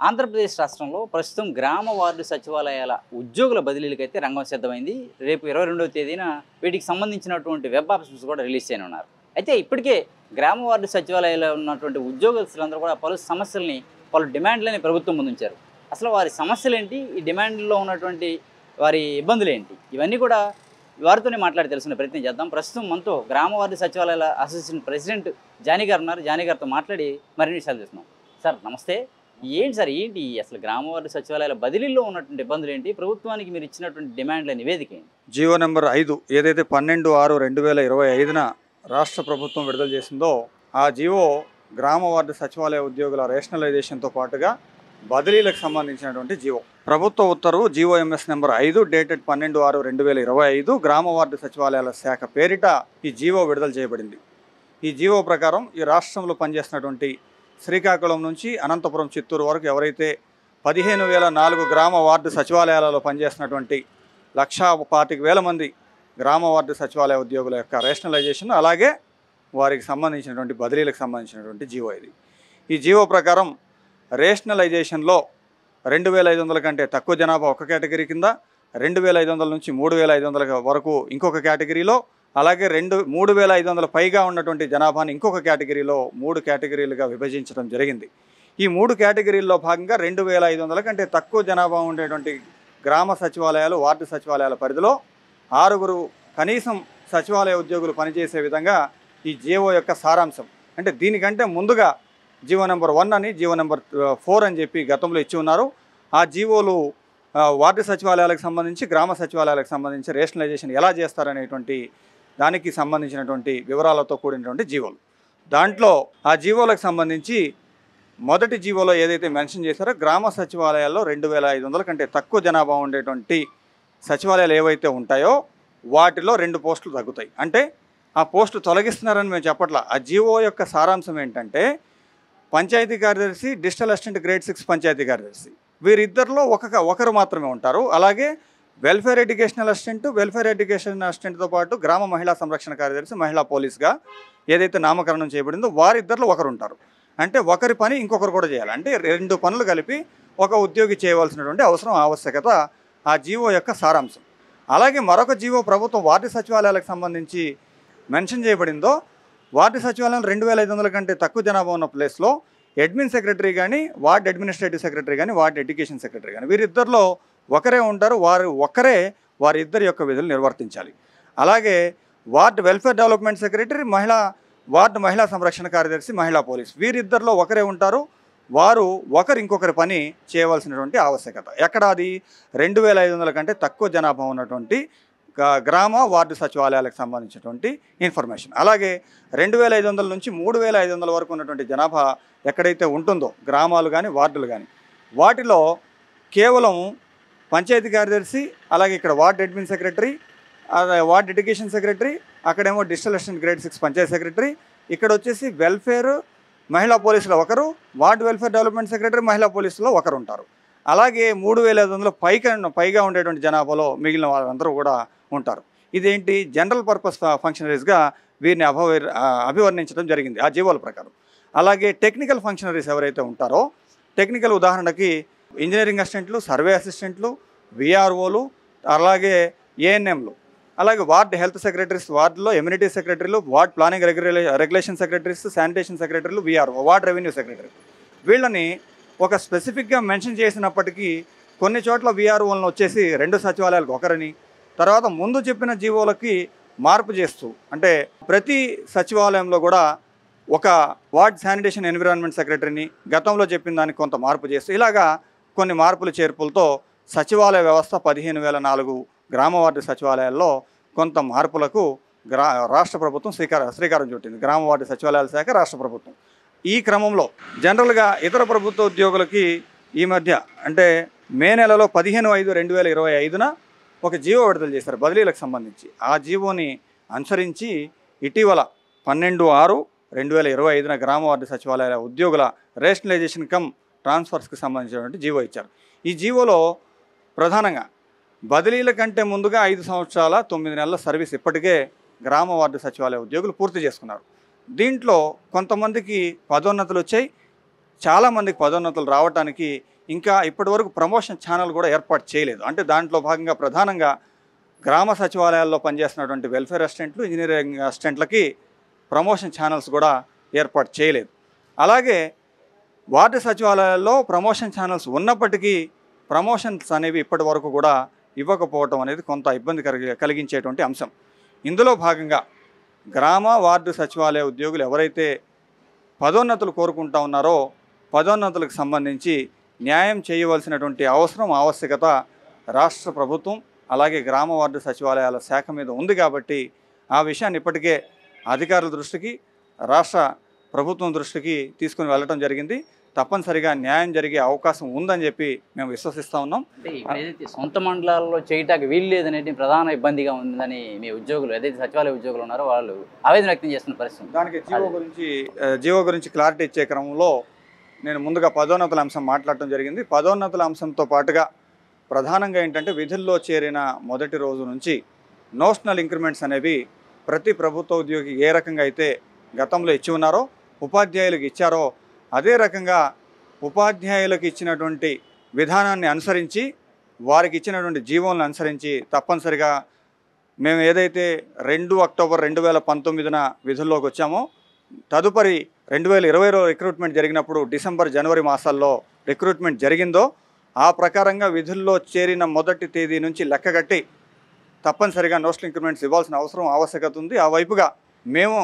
ఆంధ్రప్రదేశ్ రాష్ట్రంలో ప్రస్తుతం గ్రామ వార్డు సచివాలయాల ఉద్యోగుల బదిలీలకైతే రంగం సిద్ధమైంది. రేపు 22వ తేదీన వీటికి సంబంధించినటువంటి వెబ్ ఆప్షన్స్ కూడా రిలీజ్ చేయనున్నారు. అయితే ఇప్పటికే గ్రామ వార్డు సచివాలయాల్లో ఉన్నటువంటి ఉద్యోగస్తులందరూ కూడా పలు సమస్యల్ని, పలు డిమాండ్లని ప్రభుత్వం ముందుంచారు. అసలు వారి సమస్యలేంటి? ఈ డిమాండ్లో ఉన్నటువంటి వారి ఇబ్బందులేంటి? ఇవన్నీ కూడా వారితోనే మాట్లాడి తెలుసుకునే ప్రయత్నం చేద్దాం. ప్రస్తుతం మనతో గ్రామ వార్డు సచివాలయాల అసోసియేషన్ ప్రెసిడెంట్ జానీ గారు ఉన్నారు. జానీ గారితో మాట్లాడి మరిన్ని విషయాలు తెలుసుకున్నాం. సార్ నమస్తే. ఏంటి సార్, ఏంటి అసలు గ్రామ వార్డు సచివాలయాల బదిలీలో ఉన్నటువంటి ఇబ్బందులు ఏంటి? ప్రభుత్వానికి మీరు ఇచ్చినటువంటి డిమాండ్ల నివేదిక ఏంటి? జీవో నెంబర్ 5 ఏదైతే 12/6/2025న రాష్ట్ర ప్రభుత్వం విడుదల చేసిందో ఆ జీవో గ్రామ వార్డు సచివాలయ ఉద్యోగుల రేషనలైజేషన్తో పాటుగా బదిలీలకు సంబంధించినటువంటి జీవో. ప్రభుత్వ ఉత్తర్వు జీవో ఎంఎస్ నెంబర్ 5 డేటెడ్ 12/6/2025 గ్రామ వార్డు సచివాలయాల శాఖ పేరిట ఈ జీవో విడుదల చేయబడింది. ఈ జీవో ప్రకారం ఈ రాష్ట్రంలో పనిచేస్తున్నటువంటి శ్రీకాకుళం నుంచి అనంతపురం, చిత్తూరు వరకు ఎవరైతే 15,004 గ్రామ వార్డు సచివాలయాలలో పనిచేస్తున్నటువంటి 1,25,000 మంది గ్రామ వార్డు సచివాలయ ఉద్యోగుల యొక్క రేషనలైజేషన్, అలాగే వారికి సంబంధించినటువంటి బదిలీలకు సంబంధించినటువంటి జీవో ఇది. ఈ జీవో ప్రకారం రేషనలైజేషన్లో 2,500 కంటే తక్కువ జనాభా ఒక కేటగిరీ కింద, 2,500 నుంచి 3,500 వరకు ఇంకొక కేటగిరీలో, అలాగే 3,500 పైగా ఉన్నటువంటి జనాభాని ఇంకొక కేటగిరీలో 3 కేటగిరీలుగా విభజించడం జరిగింది. ఈ 3 కేటగిరీల్లో భాగంగా 2,500 కంటే తక్కువ జనాభా ఉండేటువంటి గ్రామ సచివాలయాలు, వార్డు సచివాలయాల పరిధిలో 6 కనీసం సచివాలయ ఉద్యోగులు పనిచేసే విధంగా ఈ జీవో యొక్క సారాంశం. అంటే దీనికంటే ముందుగా జీవో నెంబర్ 1 అని, జీవో నెంబర్ 4 అని చెప్పి గతంలో ఇచ్చి ఉన్నారు. ఆ జీవోలు వార్డు సచివాలయాలకు సంబంధించి, గ్రామ సచివాలయాలకు సంబంధించి రేషనలైజేషన్ ఎలా చేస్తారనేటువంటి దానికి సంబంధించినటువంటి వివరాలతో కూడినటువంటి జీవోలు. దాంట్లో ఆ జీవోలకు సంబంధించి మొదటి జీవోలో ఏదైతే మెన్షన్ చేశారో గ్రామ సచివాలయాల్లో 2,500 కంటే తక్కువ జనాభా ఉండేటువంటి సచివాలయాలు ఏవైతే ఉంటాయో వాటిలో 2 పోస్టులు తగ్గుతాయి. అంటే ఆ పోస్టు తొలగిస్తున్నారని మేము చెప్పట్లా. ఆ జీవో యొక్క సారాంశం ఏంటంటే పంచాయతీ కార్యదర్శి, డిజిటల్ అసిస్టెంట్ గ్రేడ్ 6 పంచాయతీ కార్యదర్శి వీరిద్దరిలో ఒకరు మాత్రమే ఉంటారు. అలాగే welfare educational assistant, welfare education అసిస్టెంట్తో పాటు గ్రామ మహిళా సంరక్షణ కార్యదర్శి, మహిళా పోలీస్గా ఏదైతే నామకరణం చేయబడిందో వారిద్దరిలో ఒకరు ఉంటారు. అంటే ఒకరి పని ఇంకొకరు కూడా చేయాలి. అంటే 2 పనులు కలిపి ఒక ఉద్యోగి చేయవలసినటువంటి ఆవశ్యకత ఆ జీవో యొక్క సారాంశం. అలాగే మరొక జీవో ప్రభుత్వం వార్డు సచివాలయాలకు సంబంధించి మెన్షన్ చేయబడిందో, వార్డు సచివాలయం 2,500 కంటే తక్కువ జనాభా ఉన్న ప్లేస్లో అడ్మిన్ సెక్రటరీ కానీ, వార్డ్ అడ్మినిస్ట్రేటివ్ సెక్రటరీ కానీ, వార్డ్ ఎడ్యుకేషన్ సెక్రటరీ కానీ వీరిద్దరిలో ఒకరే ఉంటారు. వారి వారిద్దరి యొక్క విధులు నిర్వర్తించాలి. అలాగే ward welfare development secretary, ward మహిళా సంరక్షణ కార్యదర్శి, మహిళా పోలీస్ వీరిద్దరిలో ఒకరే ఉంటారు. వారు ఇంకొకరి పని చేయవలసినటువంటి ఆవశ్యకత. ఎక్కడ అది 2,500 కంటే తక్కువ జనాభా ఉన్నటువంటి గ్రామ వార్డు సచివాలయాలకు సంబంధించినటువంటి ఇన్ఫర్మేషన్. అలాగే 2,500 నుంచి 3,500 వరకు ఉన్నటువంటి జనాభా ఎక్కడైతే ఉంటుందో గ్రామాలు కానీ, వార్డులు కానీ, వాటిలో కేవలం పంచాయతీ కార్యదర్శి, అలాగే ఇక్కడ ward admin secretary, ward education secretary, అక్కడేమో డిజిటల్ అసిస్టెంట్ గ్రేడ్ 6 పంచాయతీ సెక్రటరీ, ఇక్కడ వచ్చేసి వెల్ఫేర్ మహిళా పోలీసులో ఒకరు, వార్డ్ వెల్ఫేర్ డెవలప్మెంట్ సెక్రటరీ, మహిళా పోలీసులో ఒకరు ఉంటారు. అలాగే 3,500 పైగా ఉండేటువంటి జనాభాలో మిగిలిన వాళ్ళందరూ కూడా ఉంటారు. ఇదేంటి జనరల్ పర్పస్ ఫంక్షనరీస్గా వీరిని అభివర్ణించడం జరిగింది ఆ జీవోల ప్రకారం. అలాగే టెక్నికల్ ఫంక్షనరీస్ ఎవరైతే ఉంటారో, టెక్నికల్ ఉదాహరణకి ఇంజనీరింగ్ అసిస్టెంట్లు, సర్వే అసిస్టెంట్లు, విఆర్ఓలు, అలాగే ఏఎన్ఎంలు, అలాగే వార్డ్ హెల్త్ సెక్రటరీస్, వార్డులో ఎమ్యూనిటీ సెక్రటరీలు, ward planning regulation secretaries, sanitation సెక్రటరీలు, విఆర్ఓ, వార్డ్ రెవెన్యూ సెక్రటరీ వీళ్ళని ఒక స్పెసిఫిక్గా మెన్షన్ చేసినప్పటికీ కొన్ని చోట్ల విఆర్ఓలను వచ్చేసి 2 సచివాలయాలకు ఒకరని, తర్వాత ముందు చెప్పిన జీవోలకి మార్పు చేస్తూ, అంటే ప్రతి సచివాలయంలో కూడా ఒక వార్డ్ శానిటేషన్ ఎన్విరాన్మెంట్ సెక్రటరీని గతంలో చెప్పిన దానికి కొంత మార్పు చేస్తూ, ఇలాగా కొన్ని మార్పులు చేర్పులతో సచివాలయ వ్యవస్థ 15,004 గ్రామ వార్డు సచివాలయాల్లో కొంత మార్పులకు రాష్ట్ర ప్రభుత్వం శ్రీకారం చుట్టింది. గ్రామ వార్డు సచివాలయాల శాఖ రాష్ట్ర ప్రభుత్వం. ఈ క్రమంలో జనరల్గా ఇతర ప్రభుత్వ ఉద్యోగులకి ఈ మధ్య అంటే మే నెలలో 15/5/2025న ఒక జీవో విడుదల చేశారు బదిలీలకు సంబంధించి. ఆ జీవోని అనుసరించి ఇటీవల 12/6/2025న గ్రామ వార్డు సచివాలయాల ఉద్యోగుల రేషనలైజేషన్ కమ్ ట్రాన్స్ఫర్స్కి సంబంధించినటువంటి జీవో ఇచ్చారు. ఈ జీవోలో ప్రధానంగా బదిలీల కంటే ముందుగా 5 సంవత్సరాల 9 నెలల సర్వీస్ ఇప్పటికే గ్రామ వార్డు సచివాలయ ఉద్యోగులు పూర్తి చేసుకున్నారు. దీంట్లో కొంతమందికి పదోన్నతులు వచ్చాయి, చాలామందికి పదోన్నతులు రావడానికి ఇంకా ఇప్పటివరకు ప్రమోషన్ ఛానల్ కూడా ఏర్పాటు చేయలేదు. అంటే దాంట్లో భాగంగా ప్రధానంగా గ్రామ సచివాలయాల్లో పనిచేస్తున్నటువంటి వెల్ఫేర్ అసిస్టెంట్లు, ఇంజనీరింగ్ అసిస్టెంట్లకి ప్రమోషన్ ఛానల్స్ కూడా ఏర్పాటు చేయలేదు. అలాగే వార్డు సచివాలయాల్లో ప్రమోషన్ ఛానల్స్ ఉన్నప్పటికీ ప్రమోషన్స్ అనేవి ఇప్పటి వరకు కూడా ఇవ్వకపోవటం అనేది కొంత ఇబ్బంది కలిగించేటువంటి అంశం. ఇందులో భాగంగా గ్రామ వార్డు సచివాలయ ఉద్యోగులు ఎవరైతే పదోన్నతులు కోరుకుంటా ఉన్నారో పదోన్నతులకు సంబంధించి న్యాయం చేయవలసినటువంటి అవసరం, ఆవశ్యకత రాష్ట్ర ప్రభుత్వం అలాగే గ్రామ వార్డు సచివాలయాల శాఖ మీద ఉంది. కాబట్టి ఆ విషయాన్ని ఇప్పటికే అధికారుల దృష్టికి, రాష్ట్ర ప్రభుత్వం దృష్టికి తీసుకుని వెళ్ళడం జరిగింది. తప్పనిసరిగా న్యాయం జరిగే అవకాశం ఉందని చెప్పి మేము విశ్వసిస్తూ ఉన్నాం. అంటే ఏదైతే సొంత మండలాల్లో చేయటానికి వీలు లేదనేది ప్రధాన ఇబ్బందిగా ఉందని మీ ఉద్యోగులు, ఏదైతే సచివాలయ ఉద్యోగులు ఉన్నారో వాళ్ళు ఆవేదన వ్యక్తం చేస్తున్న పరిస్థితి. దానికి జీవో గురించి క్లారిటీ ఇచ్చే క్రమంలో నేను ముందుగా పదోన్నతుల అంశం మాట్లాడటం జరిగింది. పదోన్నతుల అంశంతో పాటుగా ప్రధానంగా ఏంటంటే విధుల్లో చేరిన మొదటి రోజు నుంచి నోషనల్ ఇంక్రిమెంట్స్ అనేవి ప్రతి ప్రభుత్వ ఉద్యోగి ఏ రకంగా అయితే గతంలో ఇచ్చి ఉన్నారో ఉపాధ్యాయులకు ఇచ్చారో అదే రకంగా ఉపాధ్యాయులకు ఇచ్చినటువంటి విధానాన్ని అనుసరించి, వారికి ఇచ్చినటువంటి జీవోలను అనుసరించి తప్పనిసరిగా మేము ఏదైతే 2 అక్టోబర్ 2019 విధుల్లోకి వచ్చామో తదుపరి 2020లో రిక్రూట్మెంట్ జరిగినప్పుడు డిసెంబర్, జనవరి మాసాల్లో రిక్రూట్మెంట్ జరిగిందో ఆ ప్రకారంగా విధుల్లో చేరిన మొదటి తేదీ నుంచి లెక్కగట్టి తప్పనిసరిగా నోషనల్ ఇంక్రిమెంట్స్ ఇవ్వాల్సిన అవసరం, ఆవశ్యకత ఉంది. ఆ వైపుగా మేము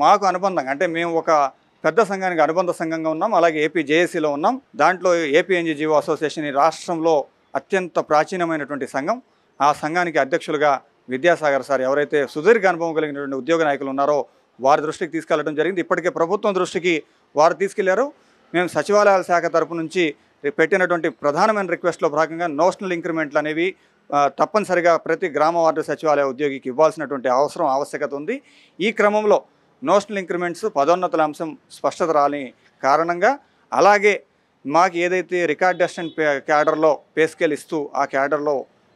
మాకు అనుబంధంగా, అంటే మేము ఒక పెద్ద సంఘానికి అనుబంధ సంఘంగా ఉన్నాం, అలాగే ఏపీ జేఏసీలో ఉన్నాం. దాంట్లో ఏపీ ఎన్జీఓ అసోసియేషన్ ఈ రాష్ట్రంలో అత్యంత ప్రాచీనమైనటువంటి సంఘం. ఆ సంఘానికి అధ్యక్షులుగా విద్యాసాగర్ సార్ ఎవరైతే సుదీర్ఘ అనుభవం కలిగినటువంటి ఉద్యోగ నాయకులు ఉన్నారో వారి దృష్టికి తీసుకెళ్లడం జరిగింది. ఇప్పటికే ప్రభుత్వం దృష్టికి వారు తీసుకెళ్లారు. మేము సచివాలయాల శాఖ తరపు నుంచి పెట్టినటువంటి ప్రధానమైన రిక్వెస్ట్లో భాగంగా నోషనల్ ఇంక్రిమెంట్లు అనేవి తప్పనిసరిగా ప్రతి గ్రామ వార్డు సచివాలయ ఉద్యోగికి ఇవ్వాల్సినటువంటి అవసరం, ఆవశ్యకత ఉంది. ఈ క్రమంలో నోషనల్ ఇంక్రిమెంట్స్ పదోన్నతుల అంశం స్పష్టత రాని కారణంగా, అలాగే మాకు ఏదైతే రికార్డ్ అసిస్టెంట్ క్యాడర్లో పే స్కేల్ ఇస్తూ ఆ క్యాడర్లో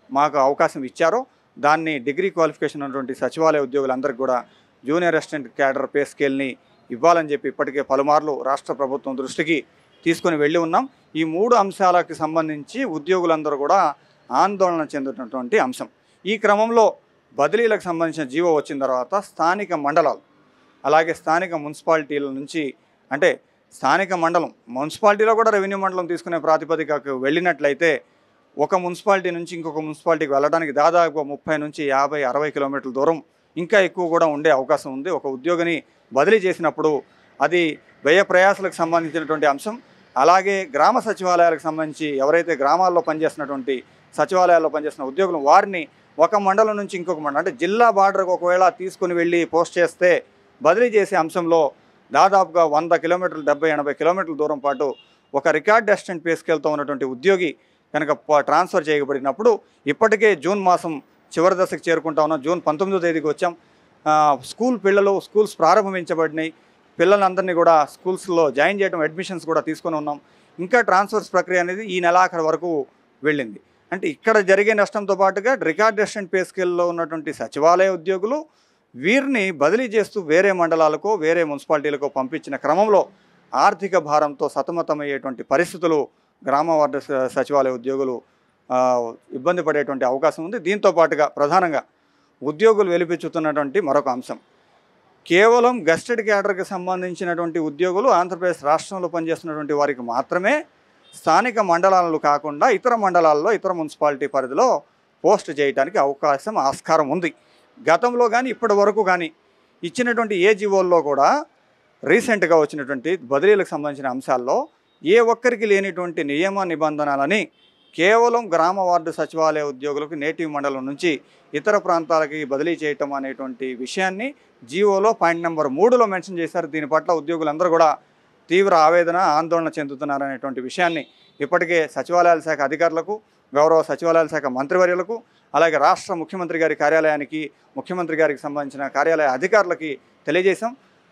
మాకు అవకాశం ఇచ్చారో దాన్ని డిగ్రీ క్వాలిఫికేషన్ ఉన్నటువంటి సచివాలయ ఉద్యోగులందరికీ కూడా జూనియర్ అసిస్టెంట్ క్యాడర్ పే స్కేల్ని ఇవ్వాలని చెప్పి ఇప్పటికే పలుమార్లు రాష్ట్ర ప్రభుత్వం దృష్టికి తీసుకొని వెళ్ళి ఉన్నాం. ఈ 3 అంశాలకు సంబంధించి ఉద్యోగులందరూ కూడా ఆందోళన చెందుతున్నటువంటి అంశం. ఈ క్రమంలో బదిలీలకు సంబంధించిన జీవో వచ్చిన తర్వాత స్థానిక మండలాలు అలాగే స్థానిక మున్సిపాలిటీల నుంచి, అంటే స్థానిక మండలం, మున్సిపాలిటీలో కూడా రెవెన్యూ మండలం తీసుకునే ప్రాతిపదికకు వెళ్ళినట్లయితే ఒక మున్సిపాలిటీ నుంచి ఇంకొక మున్సిపాలిటీకి వెళ్ళడానికి దాదాపు 30 నుంచి 50, 60 కిలోమీటర్ల దూరం, ఇంకా ఎక్కువ కూడా ఉండే అవకాశం ఉంది. ఒక ఉద్యోగిని బదిలీ చేసినప్పుడు అది వ్యయ ప్రయాసాలకు సంబంధించినటువంటి అంశం. అలాగే గ్రామ సచివాలయాలకు సంబంధించి ఎవరైతే గ్రామాల్లో పనిచేస్తున్నటువంటి సచివాలయాల్లో పనిచేస్తున్న ఉద్యోగులు వారిని ఒక మండలం నుంచి ఇంకొక మండలం, అంటే జిల్లా బార్డర్కి ఒకవేళ తీసుకుని వెళ్ళి పోస్ట్ చేస్తే బదిలీ చేసే అంశంలో దాదాపుగా 100 కిలోమీటర్లు, 70-80 కిలోమీటర్ల దూరం పాటు ఒక రికార్డ్ అసిస్టెంట్ పే స్కేల్తో ఉన్నటువంటి ఉద్యోగి కనుక ట్రాన్స్ఫర్ చేయబడినప్పుడు, ఇప్పటికే జూన్ మాసం చివరి దశకు చేరుకుంటా ఉన్నాం. జూన్ 19వ తేదీకి వచ్చాం. స్కూల్స్ ప్రారంభించబడినాయి. పిల్లలందరినీ కూడా స్కూల్స్లో జాయిన్ చేయడం, అడ్మిషన్స్ కూడా తీసుకొని ఉన్నాం. ఇంకా ట్రాన్స్ఫర్స్ ప్రక్రియ అనేది ఈ నెలాఖరు వరకు వెళ్ళింది. అంటే ఇక్కడ జరిగే నష్టంతో పాటుగా రికార్డ్ అసిస్టెంట్ పే స్కేల్లో ఉన్నటువంటి సచివాలయ ఉద్యోగులు వీరిని బదిలీ చేస్తూ వేరే మండలాలకో వేరే మున్సిపాలిటీలకో పంపించిన క్రమంలో ఆర్థిక భారంతో సతమతమయ్యేటువంటి పరిస్థితులు గ్రామ వార్డు సచివాలయ ఉద్యోగులు ఇబ్బంది పడేటువంటి అవకాశం ఉంది. దీంతో పాటుగా ప్రధానంగా ఉద్యోగులు వెలిపించుతున్నటువంటి మరొక అంశం, కేవలం గెస్టెడ్ క్యాడర్కి సంబంధించినటువంటి ఉద్యోగులు ఆంధ్రప్రదేశ్ రాష్ట్రంలో పనిచేస్తున్నటువంటి వారికి మాత్రమే స్థానిక మండలాలు కాకుండా ఇతర మండలాల్లో, ఇతర మున్సిపాలిటీ పరిధిలో పోస్ట్ చేయడానికి అవకాశం, ఆస్కారం ఉంది. గతంలో కానీ ఇప్పటి వరకు కానీ ఇచ్చినటువంటి ఏ జీవోల్లో కూడా రీసెంట్గా వచ్చినటువంటి బదిలీలకు సంబంధించిన అంశాల్లో ఏ ఒక్కరికి లేనిటువంటి నియమ నిబంధనలని కేవలం గ్రామ వార్డు సచివాలయ ఉద్యోగులకు నేటివ్ మండలం నుంచి ఇతర ప్రాంతాలకి బదిలీ చేయటం అనేటువంటి విషయాన్ని జీవోలో పాయింట్ నెంబర్ 3లో మెన్షన్ చేశారు. దీని పట్ల ఉద్యోగులందరూ కూడా తీవ్ర ఆవేదన, ఆందోళన చెందుతున్నారనేటువంటి విషయాన్ని ఇప్పటికే సచివాలయాల శాఖ అధికారులకు, గౌరవ సచివాలయాల శాఖ మంత్రివర్యులకు, అలాగే రాష్ట్ర ముఖ్యమంత్రి గారి కార్యాలయానికి, ముఖ్యమంత్రి గారికి సంబంధించిన కార్యాలయ అధికారులకి తెలియజేశాం.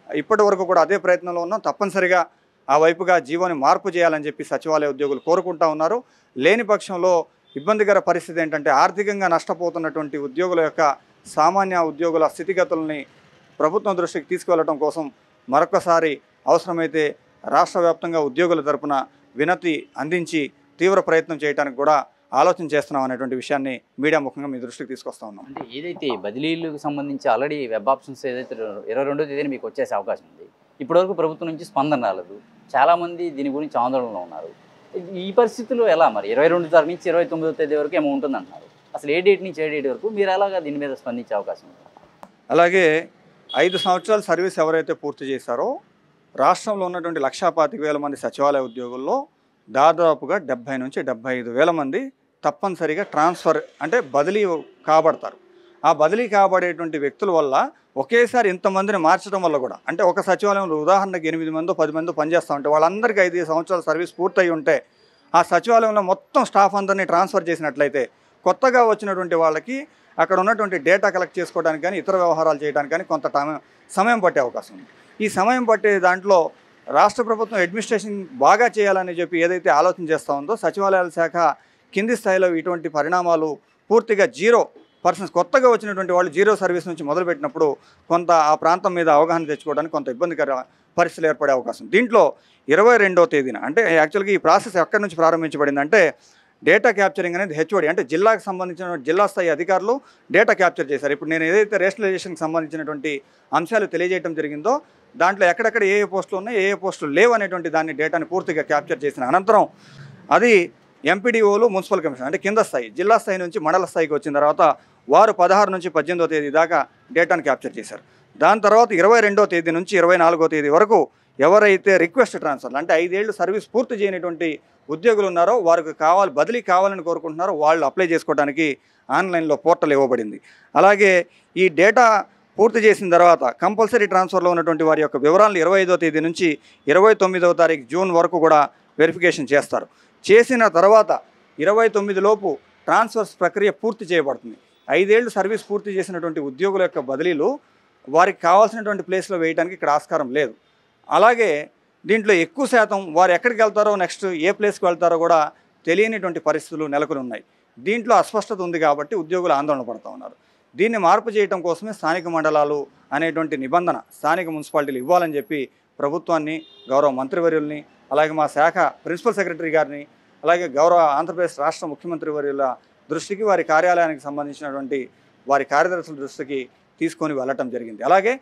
ఇప్పటి వరకు కూడా అదే ప్రయత్నంలో ఉన్నాం. తప్పనిసరిగా ఆ వైపుగా జీవోని మార్పు చేయాలని చెప్పి సచివాలయ ఉద్యోగులు కోరుకుంటా ఉన్నారు. లేని పక్షంలో ఇబ్బందికర పరిస్థితి ఏంటంటే ఆర్థికంగా నష్టపోతున్నటువంటి ఉద్యోగుల యొక్క సామాన్య ఉద్యోగుల స్థితిగతుల్ని ప్రభుత్వం దృష్టికి తీసుకువెళ్ళడం కోసం మరొకసారి అవసరమైతే రాష్ట్ర వ్యాప్తంగా ఉద్యోగుల తరపున వినతి అందించి తీవ్ర ప్రయత్నం చేయడానికి కూడా ఆలోచన చేస్తున్నాం అనేటువంటి విషయాన్ని మీడియా ముఖంగా మీ దృష్టికి తీసుకొస్తా ఉన్నాం. అంటే ఏదైతే బదిలీలకు సంబంధించి ఆల్రెడీ వెబ్ ఆప్షన్స్ ఏదైతే 22వ తేదీన మీకు వచ్చేసే అవకాశం ఉంది, ఇప్పటివరకు ప్రభుత్వం నుంచి స్పందన రాలేదు. చాలామంది దీని గురించి ఆందోళనలో ఉన్నారు. ఈ పరిస్థితుల్లో ఎలా మరి 22 తారీఖు నుంచి 29వ తేదీ వరకు ఏమో ఉంటుంది అంటున్నారు. అసలు ఏ డేట్ నుంచి ఏ డేట్ వరకు మీరు ఎలాగా దీని మీద స్పందించే అవకాశం ఉంది? అలాగే 5 సంవత్సరాల సర్వీస్ ఎవరైతే పూర్తి చేశారో రాష్ట్రంలో ఉన్నటువంటి 1,25,000 మంది సచివాలయ ఉద్యోగుల్లో దాదాపుగా 70 నుంచి 75,000 మంది తప్పనిసరిగా ట్రాన్స్ఫర్ అంటే బదిలీ కాబడతారు. ఆ బదిలీ కాబడేటువంటి వ్యక్తుల వల్ల ఒకేసారి ఇంతమందిని మార్చడం వల్ల కూడా, అంటే ఒక సచివాలయంలో ఉదాహరణకి 8 మందో 10 మందో పనిచేస్తూ ఉంటే వాళ్ళందరికీ 5 సంవత్సరాల సర్వీస్ పూర్తయి ఉంటే ఆ సచివాలయంలో మొత్తం స్టాఫ్ అందరినీ ట్రాన్స్ఫర్ చేసినట్లయితే కొత్తగా వచ్చినటువంటి వాళ్ళకి అక్కడ ఉన్నటువంటి డేటా కలెక్ట్ చేసుకోవడానికి కానీ ఇతర వ్యవహారాలు చేయడానికి కానీ కొంత సమయం పట్టే అవకాశం ఉంది. ఈ సమయం పట్టే దాంట్లో రాష్ట్ర ప్రభుత్వం అడ్మినిస్ట్రేషన్ బాగా చేయాలని చెప్పి ఏదైతే ఆలోచన చేస్తూ ఉందో సచివాలయాల శాఖ కింది స్థాయిలో ఇటువంటి పరిణామాలు పూర్తిగా 0% కొత్తగా వచ్చినటువంటి వాళ్ళు 0 సర్వీస్ నుంచి మొదలుపెట్టినప్పుడు కొంత ఆ ప్రాంతం మీద అవగాహన తెచ్చుకోవడానికి కొంత ఇబ్బందికర పరిస్థితులు ఏర్పడే అవకాశం. దీంట్లో 22వ తేదీన అంటే యాక్చువల్గా ఈ ప్రాసెస్ ఎక్కడి నుంచి ప్రారంభించబడిందంటే డేటా క్యాప్చరింగ్ అనేది హెచ్ఓడి అంటే జిల్లాకు సంబంధించిన జిల్లా స్థాయి అధికారులు డేటా క్యాప్చర్ చేశారు. ఇప్పుడు నేను ఏదైతే రేషనలైజేషన్కి సంబంధించినటువంటి అంశాలు తెలియజేయడం జరిగిందో దాంట్లో ఎక్కడెక్కడ ఏ పోస్టులు ఉన్నాయి ఏ పోస్టులు లేవు అనేటువంటి దాన్ని డేటాని పూర్తిగా క్యాప్చర్ చేసిన అనంతరం అది ఎంపీడీఓలు మున్సిపల్ కమిషన్ అంటే కింద స్థాయి జిల్లా స్థాయి నుంచి మండల స్థాయికి వచ్చిన తర్వాత వారు 16 నుంచి 18వ తేదీ దాకా డేటాను క్యాప్చర్ చేశారు. దాని తర్వాత 22వ తేదీ నుంచి 24వ తేదీ వరకు ఎవరైతే రిక్వెస్ట్ ట్రాన్స్ఫర్ అంటే 5 ఏళ్ళు సర్వీస్ పూర్తి చేయనటువంటి ఉద్యోగులు ఉన్నారో వారికి బదిలీ కావాలని కోరుకుంటున్నారో వాళ్ళు అప్లై చేసుకోవడానికి ఆన్లైన్లో పోర్టల్ ఇవ్వబడింది. అలాగే ఈ డేటా పూర్తి చేసిన తర్వాత కంపల్సరీ ట్రాన్స్ఫర్లో ఉన్నటువంటి వారి యొక్క వివరాలను 25వ తేదీ నుంచి 29వ తారీఖు జూన్ వరకు కూడా వెరిఫికేషన్ చేస్తారు. చేసిన తర్వాత 29 లోపు ట్రాన్స్ఫర్స్ ప్రక్రియ పూర్తి చేయబడుతుంది. 5 ఏళ్ళు సర్వీస్ పూర్తి చేసినటువంటి ఉద్యోగుల యొక్క బదిలీలు వారికి కావాల్సినటువంటి ప్లేస్లో వేయడానికి ఇక్కడ ఆస్కారం లేదు. అలాగే దీంట్లో ఎక్కువ శాతం వారు ఎక్కడికి వెళ్తారో నెక్స్ట్ ఏ ప్లేస్కి వెళ్తారో కూడా తెలియనిటువంటి పరిస్థితులు నెలకొని ఉన్నాయి. దీంట్లో అస్పష్టత ఉంది కాబట్టి ఉద్యోగులు ఆందోళన పడుతూ ఉన్నారు. దీన్ని మార్పు చేయడం కోసమే స్థానిక మండలాలు అనేటువంటి నిబంధన స్థానిక మున్సిపాలిటీలు ఇవ్వాలని చెప్పి ప్రభుత్వాన్ని, గౌరవ మంత్రివర్యుల్ని, అలాగే మా శాఖ ప్రిన్సిపల్ సెక్రటరీ గారిని, అలాగే గౌరవ ఆంధ్రప్రదేశ్ రాష్ట్ర ముఖ్యమంత్రి వర్యుల దృష్టికి వారి కార్యాలయానికి సంబంధించినటువంటి వారి కార్యదర్శుల దృష్టికి తీసుకొని వెళ్ళటం జరిగింది. అలాగే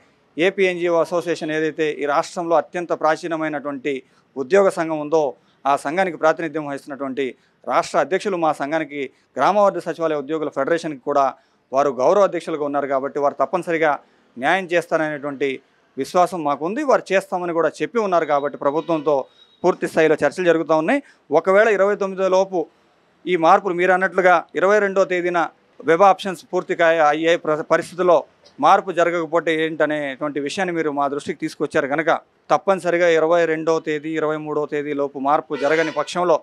ఏపీ ఎన్జిఓ అసోసియేషన్ ఏదైతే ఈ రాష్ట్రంలో అత్యంత ప్రాచీనమైనటువంటి ఉద్యోగ సంఘం ఉందో ఆ సంఘానికి ప్రాతినిధ్యం వహిస్తున్నటువంటి రాష్ట్ర అధ్యక్షులు మా సంఘానికి గ్రామ వార్డు సచివాలయ ఉద్యోగుల ఫెడరేషన్కి కూడా వారు గౌరవ అధ్యక్షులుగా ఉన్నారు కాబట్టి వారు తప్పనిసరిగా న్యాయం చేస్తారనేటువంటి విశ్వాసం మాకుంది. వారు చేస్తామని కూడా చెప్పి ఉన్నారు కాబట్టి ప్రభుత్వంతో పూర్తి స్థాయిలో చర్చలు జరుగుతూ ఉన్నాయి. ఒకవేళ 29 లోపు ఈ మార్పులు మీరు అన్నట్లుగా 22వ తేదీన వెబ్ ఆప్షన్స్ పూర్తిగా అయ్యే పరిస్థితుల్లో మార్పు జరగకపోతే ఏంటనేటువంటి విషయాన్ని మీరు మా దృష్టికి తీసుకొచ్చారు కనుక తప్పనిసరిగా 22వ తేదీ 23వ తేదీ లోపు మార్పు జరగని పక్షంలో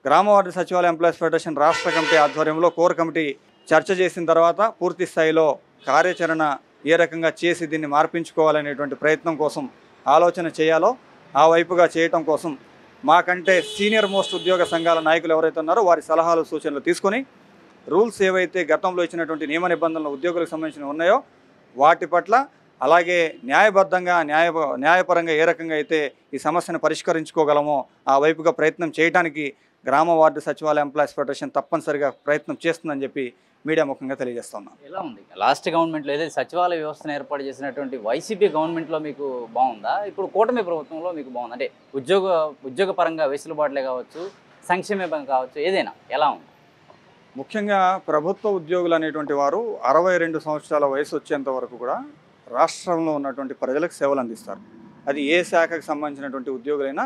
గ్రామ వార్డు సచివాలయ ఎంప్లాయీస్ ఫెడరేషన్ రాష్ట్ర కమిటీ ఆధ్వర్యంలో కోర్ కమిటీ చర్చ చేసిన తర్వాత పూర్తి స్థాయిలో కార్యాచరణ ఏ రకంగా చేసి దీన్ని మార్పించుకోవాలనేటువంటి ప్రయత్నం కోసం ఆలోచన చేయాలో ఆ వైపుగా చేయటం కోసం మాకంటే సీనియర్ మోస్ట్ ఉద్యోగ సంఘాల నాయకులు ఎవరైతే ఉన్నారో వారి సలహాలు సూచనలు తీసుకొని రూల్స్ ఏవైతే గతంలో ఇచ్చినటువంటి నియమ నిబంధనలు ఉద్యోగులకు సంబంధించినవి ఉన్నాయో వాటి పట్ల అలాగే న్యాయబద్ధంగా న్యాయపరంగా ఏ రకంగా అయితే ఈ సమస్యను పరిష్కరించుకోగలమో ఆ వైపుగా ప్రయత్నం చేయడానికి గ్రామ వార్డు సచివాలయ ఎంప్లాయీస్ ఫెడరేషన్ తప్పనిసరిగా ప్రయత్నం చేస్తుందని చెప్పి మీడియా ముఖంగా తెలియజేస్తున్నాను. ఎలా ఉంది లాస్ట్ గవర్నమెంట్లో ఏదైతే సచివాలయ వ్యవస్థను ఏర్పాటు చేసినటువంటి వైసీపీ గవర్నమెంట్లో మీకు బాగుందా, ఇప్పుడు కూటమి ప్రభుత్వంలో మీకు బాగుందా? అంటే ఉద్యోగపరంగా వెసులుబాట్లే కావచ్చు, సంక్షేమం కావచ్చు, ఏదైనా ఎలా ఉంది? ముఖ్యంగా ప్రభుత్వ ఉద్యోగులు అనేటువంటి వారు 62 సంవత్సరాల వయసు వచ్చేంత వరకు కూడా రాష్ట్రంలో ఉన్నటువంటి ప్రజలకు సేవలు అందిస్తారు. అది ఏ శాఖకు సంబంధించినటువంటి ఉద్యోగులైనా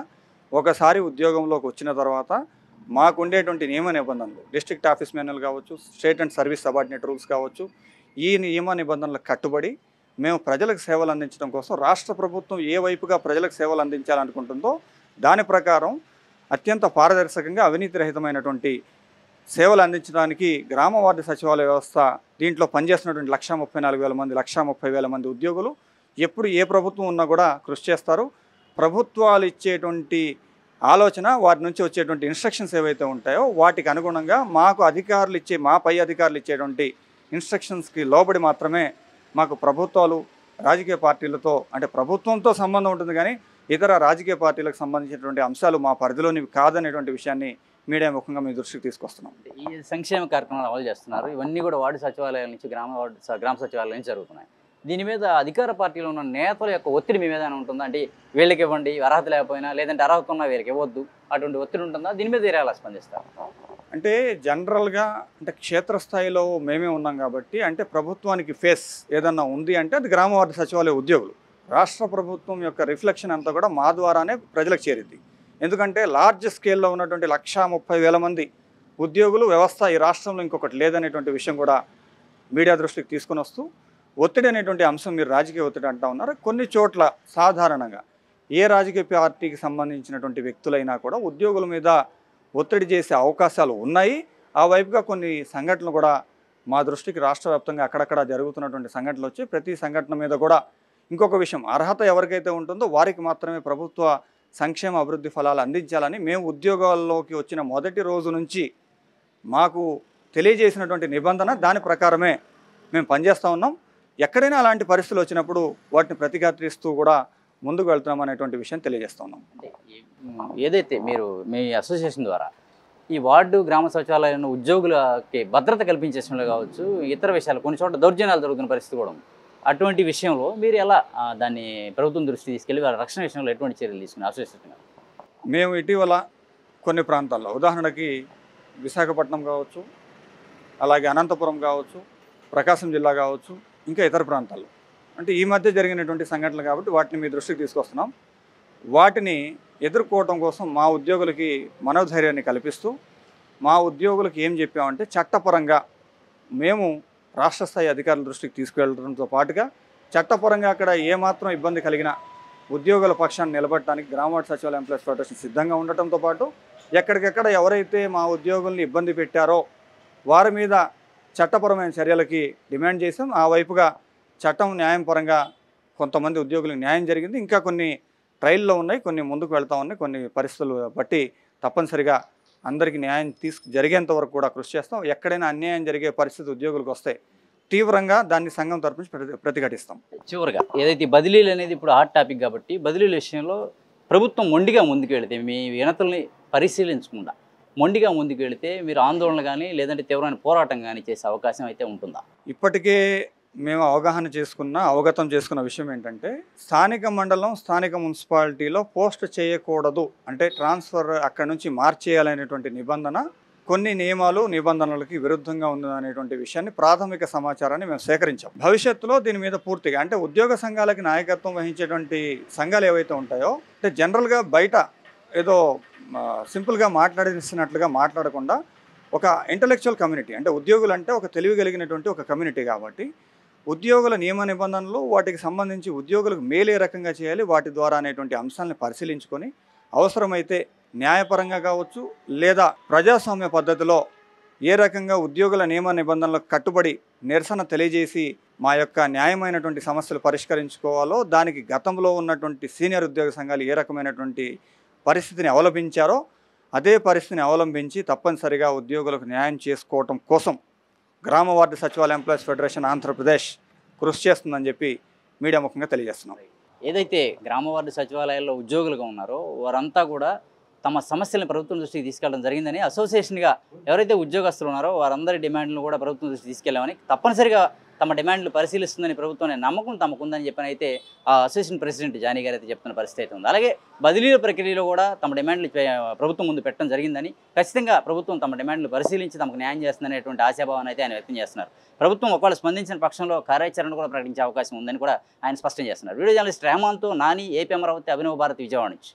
ఒకసారి ఉద్యోగంలోకి వచ్చిన తర్వాత మాకు ఉండేటువంటి నియమ నిబంధనలు డిస్ట్రిక్ట్ ఆఫీస్ మాన్యువల్ కావచ్చు, state and service subordinate rules కావచ్చు, ఈ నియమ నిబంధనలకు కట్టుబడి మేము ప్రజలకు సేవలు అందించడం కోసం రాష్ట్ర ప్రభుత్వం ఏ వైపుగా ప్రజలకు సేవలు అందించాలనుకుంటుందో దాని ప్రకారం అత్యంత పారదర్శకంగా అవినీతి రహితమైనటువంటి సేవలు అందించడానికి గ్రామ వార్డు సచివాలయ వ్యవస్థ దీంట్లో పనిచేస్తున్నటువంటి 1,34,000 మంది 1,30,000 మంది ఉద్యోగులు ఎప్పుడు ఏ ప్రభుత్వం ఉన్నా కూడా కృషి చేస్తారు. ప్రభుత్వాలు ఇచ్చేటువంటి ఆలోచన వాటి నుంచి వచ్చేటువంటి ఇన్స్ట్రక్షన్స్ ఏవైతే ఉంటాయో వాటికి అనుగుణంగా మాకు మా పై అధికారులు ఇచ్చేటువంటి ఇన్స్ట్రక్షన్స్కి లోబడి మాత్రమే మాకు ప్రభుత్వాలు రాజకీయ పార్టీలతో అంటే ప్రభుత్వంతో సంబంధం ఉంటుంది కానీ ఇతర రాజకీయ పార్టీలకు సంబంధించినటువంటి అంశాలు మా పరిధిలోనివి కాదనేటువంటి విషయాన్ని మీడియా ముఖంగా మీ దృష్టికి తీసుకొస్తున్నాం. ఈ సంక్షేమ కార్యక్రమాలు అమలు చేస్తున్నారు, ఇవన్నీ కూడా వార్డు సచివాలయాల నుంచి గ్రామ సచివాలయాల నుంచి జరుగుతున్నాయి. దీని మీద అధికార పార్టీలో ఉన్న నేతల యొక్క ఒత్తిడి మీ మీద ఉంటుందా? అంటే వీళ్ళకి ఇవ్వండి, అర్హత లేకపోయినా, లేదంటే అర్హత ఉన్నా వీళ్ళకి ఇవ్వద్దు, అటువంటి ఒత్తిడి ఉంటుందా? దీని మీద ఎలా స్పందిస్తారు? అంటే జనరల్గా అంటే క్షేత్రస్థాయిలో మేమే ఉన్నాం కాబట్టి, అంటే ప్రభుత్వానికి ఫేస్ ఏదన్నా ఉంది అంటే అది గ్రామ వార్డు సచివాలయ ఉద్యోగులు. రాష్ట్ర ప్రభుత్వం యొక్క రిఫ్లెక్షన్ అంతా కూడా మా ద్వారానే ప్రజలకు చేరింది. ఎందుకంటే లార్జ్ స్కేల్లో ఉన్నటువంటి 1,30,000 మంది ఉద్యోగులు వ్యవస్థ ఈ రాష్ట్రంలో ఇంకొకటి లేదనేటువంటి విషయం కూడా మీడియా దృష్టికి తీసుకుని వస్తూ, ఒత్తిడి అనేటువంటి అంశం మీరు రాజకీయ ఒత్తిడి అంటూ ఉన్నారు. కొన్ని చోట్ల సాధారణంగా ఏ రాజకీయ పార్టీకి సంబంధించినటువంటి వ్యక్తులైనా కూడా ఉద్యోగుల మీద ఒత్తిడి చేసే అవకాశాలు ఉన్నాయి. ఆ వైపుగా కొన్ని సంఘటనలు కూడా మా దృష్టికి రాష్ట్ర వ్యాప్తంగా అక్కడక్కడ జరుగుతున్నటువంటి సంఘటనలు వచ్చి, ప్రతి సంఘటన మీద కూడా ఇంకొక విషయం, అర్హత ఎవరికైతే ఉంటుందో వారికి మాత్రమే ప్రభుత్వ సంక్షేమ అభివృద్ధి ఫలాలు అందించాలని మేము ఉద్యోగాల్లోకి వచ్చిన మొదటి రోజు నుంచి మాకు తెలియజేసినటువంటి నిబంధన, దాని ప్రకారమే మేము పనిచేస్తూ ఉన్నాం. ఎక్కడైనా అలాంటి పరిస్థితులు వచ్చినప్పుడు వాటిని ప్రతిఘటిస్తూ కూడా ముందుకు వెళ్తున్నాం అనేటువంటి విషయం తెలియజేస్తూ ఉన్నాం. ఏదైతే మీరు మీ అసోసియేషన్ ద్వారా ఈ వార్డు గ్రామ సచివాలయంలో ఉద్యోగులకి భద్రత కల్పించే విషయంలో కావచ్చు, ఇతర విషయాలు కొన్ని చోట్ల దౌర్జన్యాలు జరుగుతున్న పరిస్థితి కూడా ఉంది. అటువంటి విషయంలో మీరు ఎలా దాన్ని ప్రభుత్వం దృష్టి తీసుకెళ్ళి వాళ్ళ రక్షణ విషయంలో ఎటువంటి చర్యలు తీసుకున్నారు అసోసియేషన్? మేము ఇటీవల కొన్ని ప్రాంతాల్లో, ఉదాహరణకి విశాఖపట్నం కావచ్చు, అలాగే అనంతపురం కావచ్చు, ప్రకాశం జిల్లా కావచ్చు, ఇంకా ఇతర ప్రాంతాల్లో, అంటే ఈ మధ్య జరిగినటువంటి సంఘటనలు కాబట్టి వాటిని మీ దృష్టికి తీసుకొస్తున్నాం. వాటిని ఎదుర్కోవడం కోసం మా ఉద్యోగులకి మనోధైర్యాన్ని కల్పిస్తూ, మా ఉద్యోగులకు ఏం చెప్పామంటే, చట్టపరంగా మేము రాష్ట్ర స్థాయి అధికారుల దృష్టికి తీసుకువెళ్ళడంతో పాటుగా చట్టపరంగా అక్కడ ఏమాత్రం ఇబ్బంది కలిగినా ఉద్యోగుల పక్షాన్ని నిలబడటానికి గ్రామ వార్డు సచివాలయ ఎంప్లాయీస్ ఫెడరేషన్ సిద్ధంగా ఉండటంతో పాటు, ఎక్కడికెక్కడ ఎవరైతే మా ఉద్యోగుల్ని ఇబ్బంది పెట్టారో వారి మీద చట్టపరమైన చర్యలకి డిమాండ్ చేసాం. ఆ వైపుగా చట్టం న్యాయం పరంగా కొంతమంది ఉద్యోగులకు న్యాయం జరిగింది. ఇంకా కొన్ని ట్రయల్లో ఉన్నాయి, కొన్ని ముందుకు వెళ్తూ ఉన్నాయి. కొన్ని పరిస్థితులు బట్టి తప్పనిసరిగా అందరికీ న్యాయం జరిగేంత వరకు కూడా కృషి చేస్తాం. ఎక్కడైనా అన్యాయం జరిగే పరిస్థితి ఉద్యోగులకు వస్తే తీవ్రంగా దాన్ని సంఘం తరపు నుంచి ప్రతిఘటిస్తాం. చివరిగా ఏదైతే బదిలీలు అనేది ఇప్పుడు హాట్ టాపిక్ కాబట్టి, బదిలీల విషయంలో ప్రభుత్వం మొండిగా ముందుకు వెళితే, మీ వినతుల్ని పరిశీలించకుండా మొండిగా ముందుకు వెళితే మీరు ఆందోళన కానీ లేదంటే తీవ్రమైన పోరాటం కానీ చేసే అవకాశం అయితే ఉంటుందా? ఇప్పటికే మేము అవగతం చేసుకున్న విషయం ఏంటంటే, స్థానిక మండలం, స్థానిక మున్సిపాలిటీలో పోస్ట్ చేయకూడదు అంటే ట్రాన్స్ఫర్ అక్కడి నుంచి మార్చేయాలనేటువంటి నిబంధన కొన్ని నియమాలు నిబంధనలకి విరుద్ధంగా ఉందనేటువంటి విషయాన్ని, ప్రాథమిక సమాచారాన్ని మేము సేకరించాం. భవిష్యత్తులో దీని మీద పూర్తిగా అంటే ఉద్యోగ సంఘాలకి నాయకత్వం వహించేటువంటి సంఘాలు ఏవైతే ఉంటాయో, అంటే జనరల్గా బయట ఏదో సింపుల్గా మాట్లాడిస్తున్నట్లుగా మాట్లాడకుండా ఒక ఇంటలెక్చువల్ కమ్యూనిటీ, అంటే ఉద్యోగులు అంటే ఒక తెలివి కలిగినటువంటి ఒక కమ్యూనిటీ కాబట్టి ఉద్యోగుల నియమ నిబంధనలు, వాటికి సంబంధించి ఉద్యోగులకు మేలు ఏ రకంగా చేయాలి, వాటి ద్వారా అనేటువంటి అంశాలను పరిశీలించుకొని అవసరమైతే న్యాయపరంగా కావచ్చు లేదా ప్రజాస్వామ్య పద్ధతిలో ఏ రకంగా ఉద్యోగుల నియమ నిబంధనలకు కట్టుబడి నిరసన తెలియజేసి మా యొక్క న్యాయమైనటువంటి సమస్యలు పరిష్కరించుకోవాలో, దానికి గతంలో ఉన్నటువంటి సీనియర్ ఉద్యోగ సంఘాలు ఏ రకమైనటువంటి పరిస్థితిని అవలంబించారో అదే పరిస్థితిని అవలంబించి తప్పనిసరిగా ఉద్యోగులకు న్యాయం చేసుకోవటం కోసం గ్రామ వార్డు సచివాలయ ఎంప్లాయీస్ ఫెడరేషన్ ఆంధ్రప్రదేశ్ కృషి చేస్తుందని చెప్పి మీడియా ముఖంగా తెలియజేస్తున్నాం. ఏదైతే గ్రామ వార్డు సచివాలయాల్లో ఉద్యోగులుగా ఉన్నారో వారంతా కూడా తమ సమస్యలను ప్రభుత్వం దృష్టికి తీసుకెళ్ళడం జరిగిందని, అసోసియేషన్గా ఎవరైతే ఉద్యోగస్తులు ఉన్నారో వారందరి డిమాండ్లను కూడా ప్రభుత్వం దృష్టికి తీసుకెళ్ళామని, తప్పనిసరిగా తమ డిమాండ్లు పరిశీలిస్తుందని ప్రభుత్వం నమ్మకం తమకుందని చెప్పని అయితే ఆ అసోసియేషన్ ప్రెసిడెంట్ జానీ గారు అయితే చెప్తున్న పరిస్థితి అయితే ఉంది. అలాగే బదిలీల ప్రక్రియలో కూడా తమ డిమాండ్లు ప్రభుత్వం ముందు పెట్టడం జరిగిందని, ఖచ్చితంగా ప్రభుత్వం తమ డిమాండ్లు పరిశీలించి తమకు న్యాయం చేస్తుందనేటువంటి ఆశాభావాన్ని అయితే ఆయన వ్యక్తం చేస్తున్నారు. ప్రభుత్వం ఒకవేళ స్పందించిన పక్షంలో కార్యాచరణ కూడా ప్రకటించే అవకాశం ఉందని కూడా ఆయన స్పష్టం చేస్తున్నారు. వీడియో జర్నలిస్ట్ రెహమాన్తో నాని, ఏపీ అమరావతి, అభినవ్ భారత్, విజయవాడ నుంచి.